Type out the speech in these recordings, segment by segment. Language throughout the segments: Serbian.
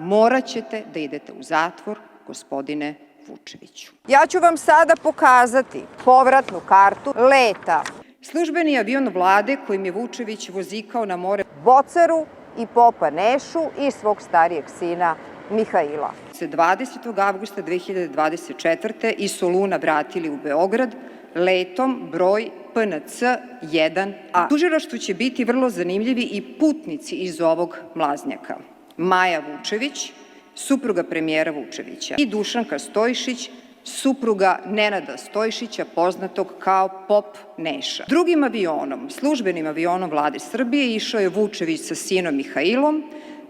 morat ćete da idete u zatvor, gospodine Vučeviću. Ja ću vam sada pokazati povratnu kartu leta Službeni avion vlade kojim je Vučević vozikao na more Boceru i popa Nešu i svog starijeg sina Mihaila. se 20. avgusta 2024. iz Soluna vratili u Beograd letom broj PNC 1A. Tužilaštvu će biti vrlo zanimljivi i putnici iz ovog mlaznjaka. Maja Vučević, supruga premijera Vučevića, i Dušanka Stojšić, supruga Nenada Stojšića, poznatog kao Pop Neša. Drugim avionom, službenim avionom vlade Srbije, išao je Vučević sa sinom Mihailom,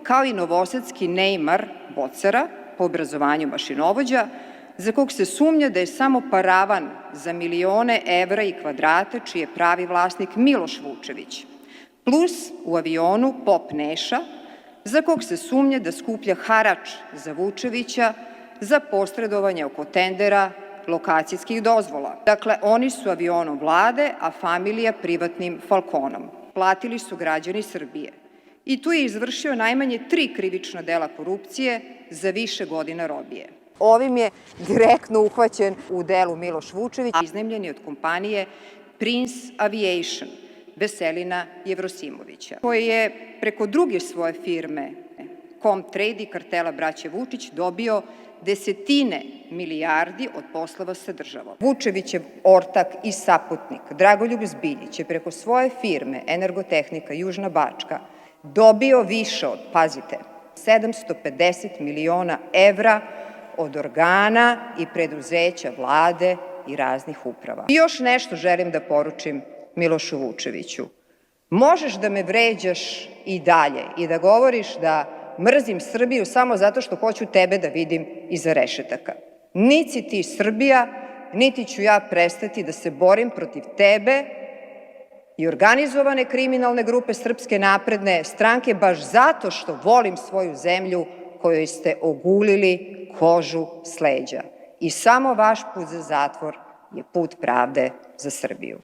kao i novosadski Neymar Bocera, po obrazovanju mašinovođa, za kog se sumnja da je samo paravan za milione evra i kvadrata, čiji je pravi vlasnik Miloš Vučević, plus u avionu Pop Neša, za kog se sumnja da skuplja harač za Vučevića za posredovanje oko tendera lokacijskih dozvola. Dakle, oni su avionom vlade, a familija privatnim Falkonom. Platili su građani Srbije. I tu je izvršio najmanje 3 krivična dela korupcije za više godina robije. Ovim je direktno uhvaćen u delu Miloš Vučević. Iznajmljen je od kompanije Prince Aviation Veselina Jevrosimovića, koji je preko druge svoje firme Comtrade i kartela braće Vučić dobio desetine milijardi od poslova sa državom. Vučevićev ortak i saputnik Dragoljub Zbiljić je preko svoje firme Energotehnika Južna Bačka dobio više od, pazite, 750 miliona evra od organa i preduzeća vlade i raznih uprava. I još nešto želim da poručim Milošu Vučeviću. Možeš da me vređaš i dalje i da govoriš da mrzim Srbiju samo zato što hoću tebe da vidim iza rešetaka. Niti si ti Srbija, niti ću ja prestati da se borim protiv tebe i organizovane kriminalne grupe Srpske napredne stranke baš zato što volim svoju zemlju kojoj ste ogulili kožu s leđa. I samo vaš put za zatvor je put pravde za Srbiju.